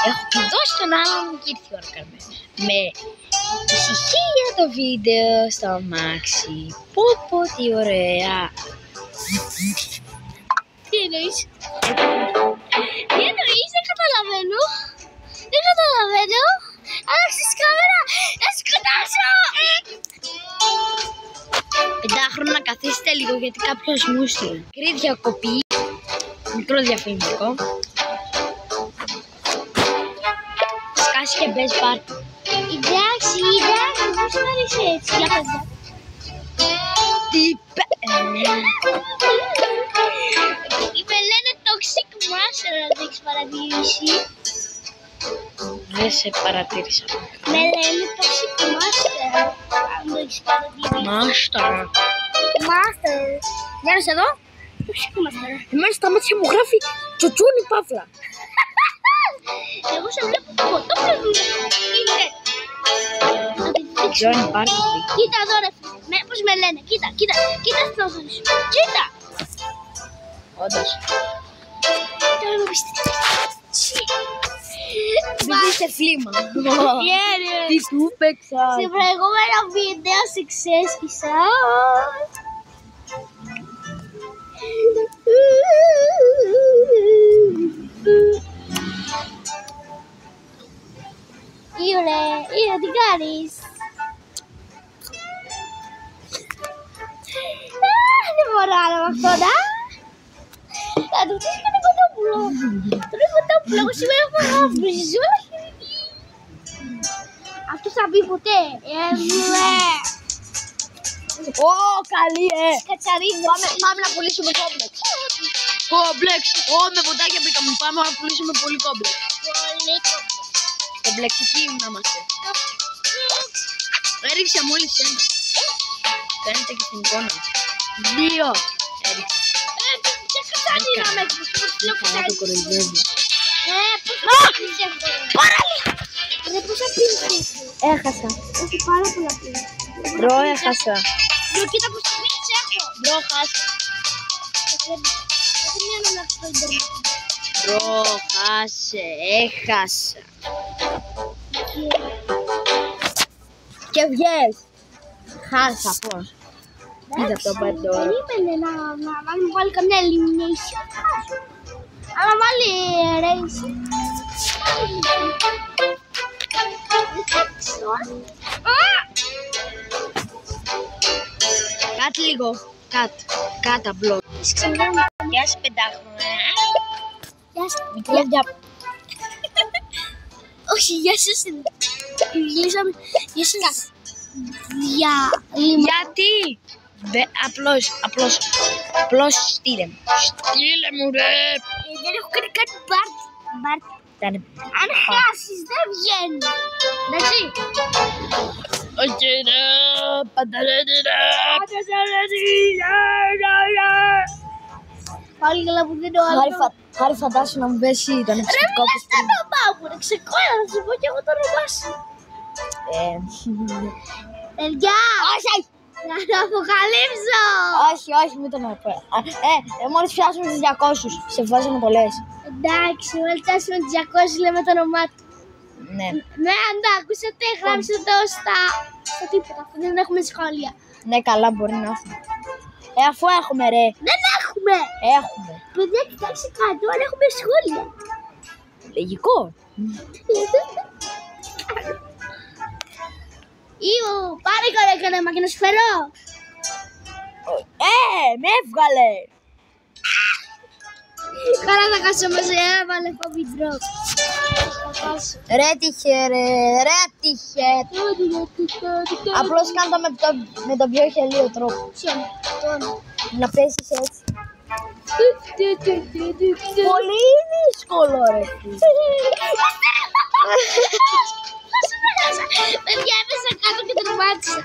Έχω δώσει τον άλλον και ήρθε η ώρα καρμένη. Με ησυχία το βίντεο στο αμάξι. Πω τι ωραία. Τι εννοείς? Τι εννοείς? Δεν καταλαβαίνω. Δεν καταλαβαίνω. Άλλαξες κάμερα. Να σκοτάσω. Πεντάχρονα καθίστε λίγο γιατί κάποιος μου στείλε. Μικρή διακοπή. Μικρό διαφημιστικό. Σκάσει και μπες πάρτι. Εντάξει, δεν σου άρεσε έτσι. Για παιδιά. Τι με λένε toxic master, αν δεν έχεις παρατηρήσει. Δεν σε παρατήρησα. Με λένε toxic master, αν δεν έχεις παρατηρήσει. Master. Για να σε δω. Toxic master. Εμένα στα μάτια μου γράφει τσουτσούνι παύλα. Εγώ σε βλέπω ποτό είναι. Τζόνι Πάρτι. Κοίτα εδώ ρε φίλε, πώς με λένε, κοίτα στην οθόνη σου, κοίτα. Όντως. Τώρα μου πεις τι είστε φλήμα. Τι του παίξα. Σε προηγούμενα βίντεο σε ξέσχισα. Ήρα, τι κάνεις? Δεν μπορώ άλλο με αυτό, να. Θα του πεις και τον κοτόπουλο. Τον κοτόπουλο, εγώ σήμερα έχω γαμπριζό. Αυτό θα μπει ποτέ. Ω, καλή, Κατσαρίδες. Πάμε να πουλήσουμε κόμπλεξ. Κόμπλεξ. Με ποτάκια μπήκαμε. Πάμε να πουλήσουμε πολύ κόμπλεξ. Πολύ κόμπλεξ. Κομπλεξικοί να είμαστε. Έριξα μόλις ένα. Φαίνεται και στην εικόνα. 2. Έριξα. Και κατσαρίδα με καλά το κοροϊδεύει. Πώς θα πίνεις αυτό? Παραλίγο. Ρε πώς θα πίνεις αυτό? Έχασα. Έχω πάρα πολλά πίνεις. Μπρο, έχασα. Μπρο, κοίτα πώς θα πίνεις έχω. Μπρο, χάσα. Δεν μειώνω να αυτό το ίντερνετ. Μπρο, χάσε, έχασα. Και βγες. Χάσα, πώς. Κοίτα αυτό πάει τώρα. Περίμενε να βάλει καμιά elimination. Αλλά βάλει racing. Κάτ' λίγο. Κάτ' απλό. Γεια σου πεντάχρονα. Γεια σου. Μικρή αυγιά. Όχι, γεια σας. Γλύσαμε. Γεια σας. Γιατί? Απλώς στείλε μου. Στείλε μου ρε. Δεν έχω κάνει κάτι πάρτι. Αν χάσεις δεν βγαίνει. Εντάξει. Οκ ρε. Πανταλένι ρε. Πάλι καλά που δεν το άλλο. Χάρη φαντάσου να μου πέσει το ανεπιστικό που στείλει. Ρε μιλάς το όνομά μου ρε. Ξεκόλλα να σου πω κι εγώ το όνομά σου. Παιδιά. Όχι. Να το αποκαλύψω! Όχι, μην τον πω. Μόλις φτάσουμε στους 200, σε βάζουμε πολλές. Εντάξει, μόλις φτάσουμε στους 200 λέμε το όνομά του. Ναι. Ναι, αν το ακούσατε, γράψτε το στα τίποτα, αφού δεν έχουμε σχόλια. Ναι, καλά, μπορεί να έχουμε. Αφού έχουμε ρε. Δεν έχουμε! Έχουμε. Παιδιά, κοιτάξτε κάτω, αν έχουμε σχόλια. Λογικό. Πάρε κανένα και να σου φέρω. Με έβγαλε. Καλά θα χάσω μαζί, έβαλε φόβη drop. Ρε τύχε. Απλώς κάνω το με τον πιο χελίο τρόπο. Να πέσεις έτσι. Πολύ δύσκολο ρε. Παιδιά, έπεσα κάτω και τερμάτισα.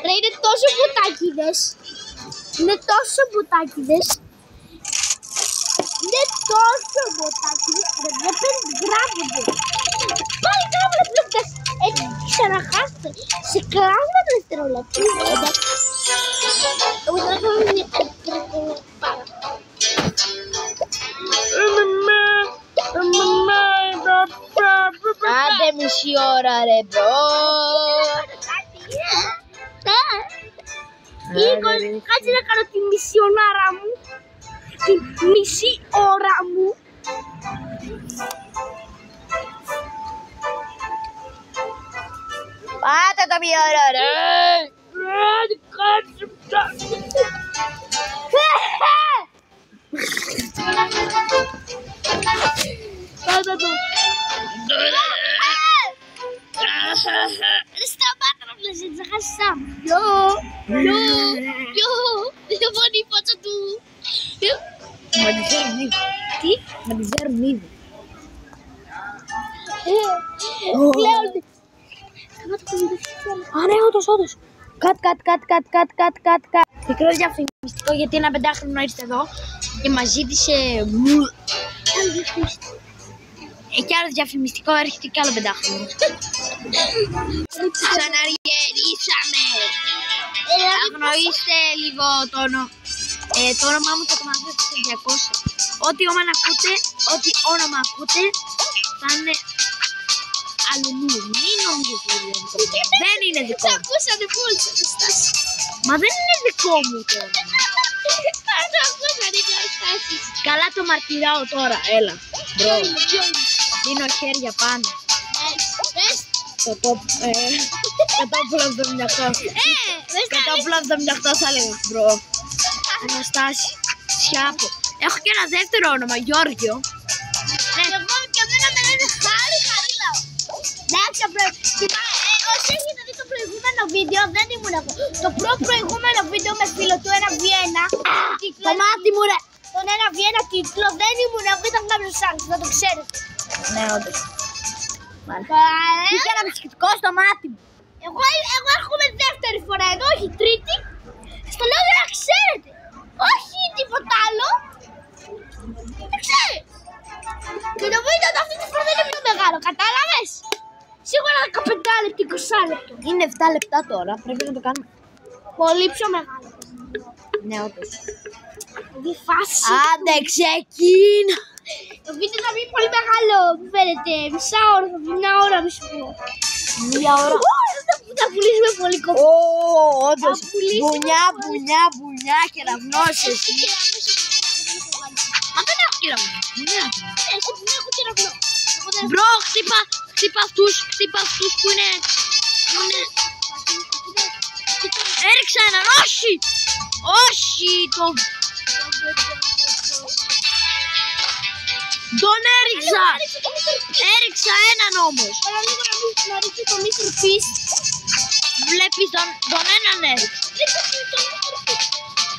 Ρε, είναι τόσο μπουτάκιδες. Δεν περιγράφονται. Πάλι κάνουμε πλούκτες. Έτσι, ξαναχάστε. Σε κλάσμα το δευτερόλεπτο. Εγώ θα κάνω μια τρεκολό πάρα. μισή ώρα ρε μπρο. Κάτσε να κάνω τη μισή ώρα μου. Τη μισή ώρα μου. Πάτε το μία ώρα ρε. Πάτα το. Σταμάτα να πλέσεις, έτσι θα χάσεις σάμ. Δεν μπορεί η φάτσα του. Μα τη ζέρουν ήδη. Τι? Μα τη ζέρουν ήδη. Πλέον. Σταμάτα το βίντεο. Α, ναι, όντως. Κατ. Μικρό διαφημιστικό γιατί ένα πεντάχρονο ήρθε εδώ και μας ζήτησε και άλλο διαφημιστικό, έρχεται και άλλο πεντάχρονο. Ξαναργερίσαμε. Αγνοήστε λίγο το όνομά μου, θα το μαθαίνετε σε 200. Ό,τι όνομα ακούτε θα είναι αλλού. Μην νομίζετε ότι δεν είναι δικό μου. Ακούσανε μόλις Αναστάση. Μα δεν είναι δικό μου το όνομα. Το ακούσανε οι Αναστάσεις. Καλά το μαρτυράω τώρα, έλα. Μπρο, δίνω χέρια πάνω. Το τόπουλο 78. Το τόπουλο 78 θα έλεγα, μπρο. Αναστάση, Σιάπο. Έχω και ένα δεύτερο όνομα, Γιώργιο. Εγώ και εμένα με λένε Χαρίλα. Εντάξει, όσοι έχετε δει το προηγούμενο βίντεο, δεν ήμουν εγώ. Το προηγούμενο βίντεο με φίλο του 1v1. Το μάτι μου ρε. Τον 1v1 τίτλο δεν ήμουν εγώ, ήταν κάποιος άλλος, να το ξέρετε. Ναι, όντως. Είχε ένα ψυχικό στο μάτι μου. Εγώ έρχομαι δεύτερη φορά εδώ, όχι τρίτη. Στο λέω για να ξέρετε. Όχι τίποτα άλλο. Δεν ξέρεις. Και το βίντεο αυτή τη φορά δεν είναι πιο μεγάλο, κατάλαβες. Σίγουρα 15 λεπτά, 20 λεπτά. Είναι 7 λεπτά τώρα, πρέπει να το κάνουμε. Πολύ πιο μεγάλο. Ναι, όντως. Η φάση. Άντε, ξεκίνα. Το βίντεο θα βγει πολύ μεγάλο. Μην φαίνεται. Μισά ώρα θα βγει, μια ώρα μισό. Μια ώρα. Θα πουλήσουμε πολύ κομμάτι. Ω, όντως. Μπουνιά, κεραυνός εσύ. Μα δεν έχω κεραυνό. Εσύ που έχω κεραυνό. Μπρο, χτύπα αυτούς που είναι... Έριξα έναν, όχι, τον έριξα έναν όμως. Έλα λίγο να ρίξει το Mr. Beast. Βλέπεις τον έναν έριξα.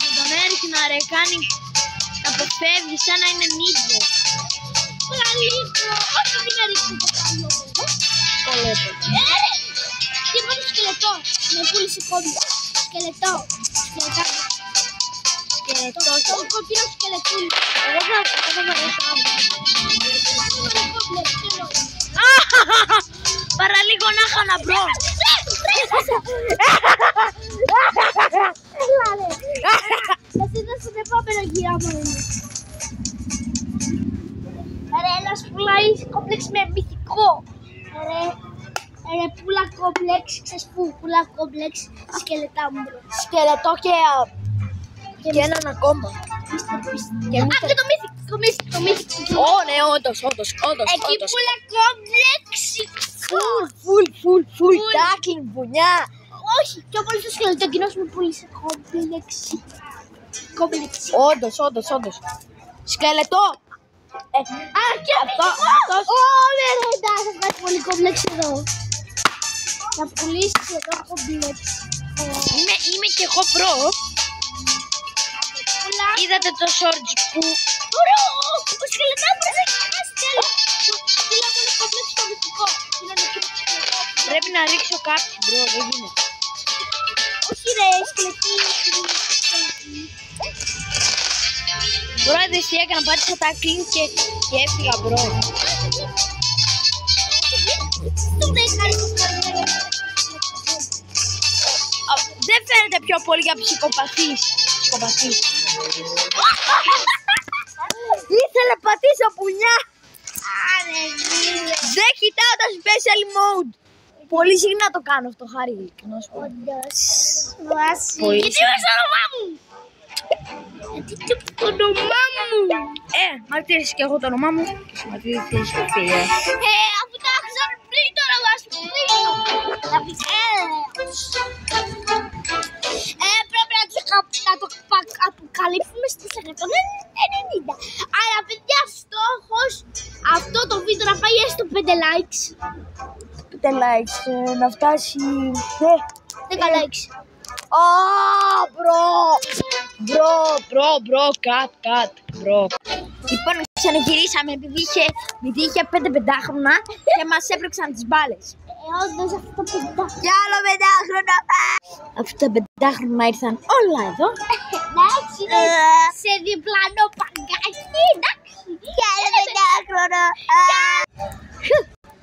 Να τον έριξα ρε, κάνει, τα αποφεύγει σαν να είναι νίτζο. Έλα λίγο, όχι μην έριξει το καλό. Κολέπω. Τι είπα το σκελετό, με πούλησε κόμπι. Σκελετό. Το κοκκινό σκελετούλι. Εγώ θα δώσω άλλο. Παραλίγο να είχα να μπρο. Εσύ δεν στον επόμενο γύραμα είναι. Ρε, ένας πουλάει κόμπλεξ με μυθικό. Ρε, πουλά κόμπλεξ, ξέρεις πού, πουλά κόμπλεξ, σκελετά μου. Σκελετό και έναν ακόμα. Και το μύθικο. Ω, ναι, όντως. Εκεί πουλά κόμπλεξ. Φουλ, τάκλιν, βουνιά. Όχι, πιο πολύ στο σκελετό, εκείνος μου πούλησε κόμπλεξ. Όντως. Σκελετό. Α, και αυτός. Ναι, εντάξει, θα βγάλει πολύ κόμπλεξ εδώ. Θα πουλήσεις εδώ κόμπλεξ. Είμαι και εγώ προ. Είδατε το shorts που... Ωραίο, ο σκελετάμπρος έχει χάσει τέλος. Πήρα πολύ κόμπλεξ στο μυθικό. Πρέπει να ρίξω κάτι, μπρο, δεν γίνεται. Όχι ρε, σκελετή. Μπρο, είδες τι έκανα, πάτησα τα κλιν και έφυγα, μπρο. Δεν φαίνεται πιο πολύ για ψυχοπαθείς. Ήθελε πατήσω πουνιά. Δεν κοιτάω τα special mode. Πολύ συχνά το κάνω αυτό, Χάρη. Όντως. Πολύ Γιατί είπες το όνομά μου. Γιατί είπες το όνομά μου. Μαρτύρεσαι και εγώ το όνομά μου. Μαρτύρεσαι και φίλε. Αφού τα άκουσαν πριν τώρα βάζω πριν. Πρέπει να το αποκαλύψουμε στις 190. Αλλά παιδιά, στόχος αυτό το βίντεο να πάει έστω 5 likes. 5 likes, να φτάσει 10 likes. Μπρο, cut, μπρο. Λοιπόν, ξαναγυρίσαμε επειδή είχε 5 πεντάχρονα και μας έπρεξαν τις μπάλες. Όντως αυτό το πεντάχρονα. Κι άλλο πεντάχρονα. Αυτά τα πεντάχρονα ήρθαν όλα εδώ. Εντάξει, σε διπλανό παγκάκι, εντάξει. Κι άλλο πεντάχρονα.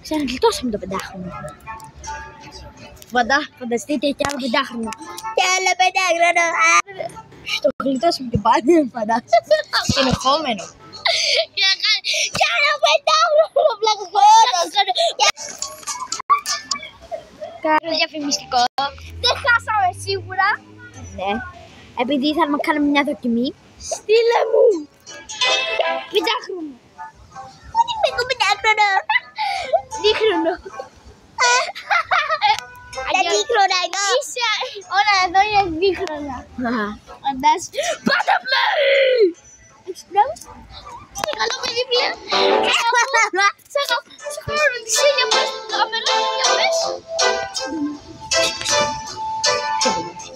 Ξαναγλιτώσαμε το πεντάχρονο. Φανταστείτε κι άλλο πεντάχρονο. Κι άλλο πεντάχρονα. Το γλιτώσαμε και πάλι, φαντάζομαι. Συνεχόμενο. Κι άλλο πεντάχρονα. Κάνω διαφημιστικό. Δεν χάσαμε σίγουρα. Ναι. Επειδή ήθελα να κάνουμε μια δοκιμή. Στείλε μου. Πεντάχρονο. Πού είναι το πεντάχρονο. Δίχρονο. Τα δίχρονα εδώ. Όλα εδώ είναι δίχρονα. Φαντάσου. Πάτα πλάρι. Έχεις πλάι. Είναι καλό παιδί πλέον. Σε χρόνο της ίδια πας στην κάμερα. Για πες.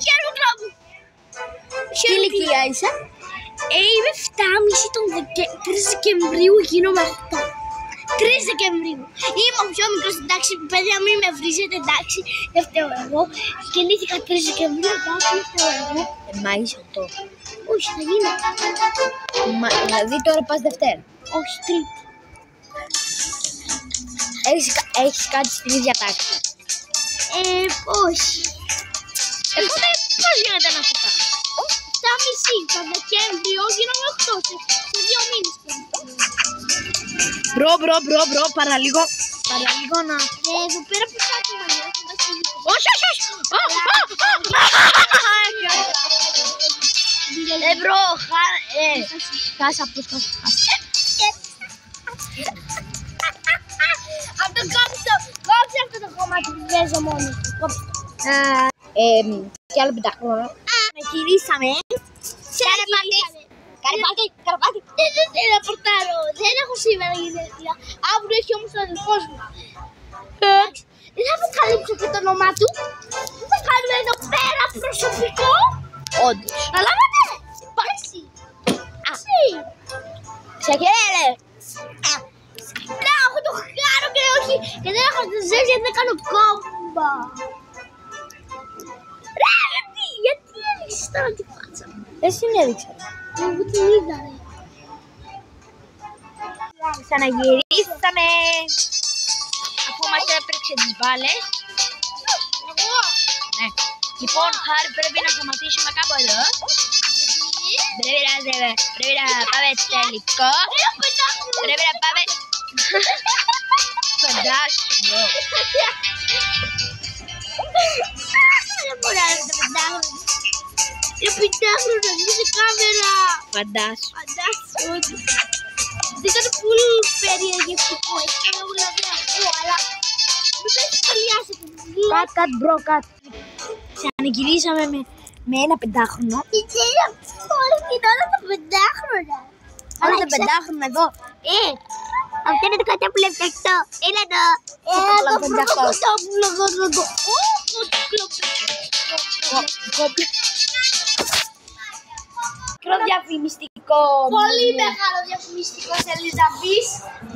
Χαίρομαι κλάμπου. Τι ηλικία είσαι? Είμαι 7,5 τον 3 Δεκεμβρίου, γίνομαι 8. 3 Δεκεμβρίου. Είμαι ο πιο μικρός, εντάξει, παιδιά, μην με βρίζετε, εντάξει, δεν φταίω εγώ. Γεννήθηκα 3 Δεκεμβρίου, εντάξει, δεν φταίω εγώ. Μα είσαι 8. Όχι, θα γίνω. Δηλαδή τώρα πας Δευτέρα. Όχι, Τρίτη. Έχεις κάτι στην ίδια τάξη? Όχι. Οπότε πώς γίνεται να σου κάνω? 7,5 τον Δεκέμβριο, γίνομαι 8, σε 2 μήνες περίπου. Μπρο, παραλίγο να... Εδώ πέρα που κάτι μαλλιά, θα τα συζητήσω. Όχι. Μπρο, χάσα. Αυτό κόψε αυτό το κομμάτι που παίζω μόνο. Κόψε το. Κι άλλο πεντάχρονο. Γυρίσαμε. Καρπάτι. Δεν θα πορτάρω. Δεν έχω σήμερα γενέθλια. Αύριο έχει όμως ο αδελφός μου. Δεν θα αποκαλύψω και το όνομά του. Θα κάνουμε εδώ πέρα προσωπικό. Όντως. Καταλάβατε. Υπάρχει. Ξεχαίρε. Ναι, έχω το χάρο και όχι. Και δεν έχω το ζέστη γιατί δεν κάνω κόμπα. Ρε, γιατί έδειξες τώρα τη φάτσα μου. Δεν συνέδειξα. Εγώ την είδα, ρε. Ξαναγυρίσαμε. Αφού μας έπρεξε τις μπάλες. Εγώ. Ναι. Λοιπόν, Χάρη, πρέπει να σταματήσουμε κάπου εδώ. Πρέπει να πάμε τελικό. Πρέπει να πάμε... Φαντάσου, μπρο. Δεν μπορεί να είναι το πεντάχρονο. Είναι πεντάχρονο, είναι σε κάμερα. Φαντάσου. Ότι. Δεν ήταν πολύ περιεργευτικό, έτσι κάνω δηλαδή αυτό, αλλά μην πες σχολιάσετε. Κατ, μπρο, κατ. Ξαναγυρίσαμε με ένα πεντάχρονο. Τι είναι αυτό, είναι όλα τα πεντάχρονα. Όλα τα πεντάχρονα εδώ. Αυτό είναι το καταπληκτικό. Είναι το πρωτοκοτόπουλο. Μικρό διαφημιστικό. Πολύ μεγάλο διαφημιστικό, θέλεις να πεις.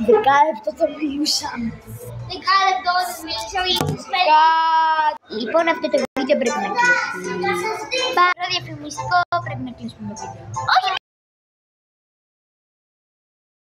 10 λεπτό το μιλούσαμε. 10 λεπτό δεν μιλήσαμε για τις Λοιπόν, αυτό το βίντεο πρέπει να κλείσει. Μικρό διαφημιστικό, πρέπει να κλείσουμε το βίντεο. Όχι,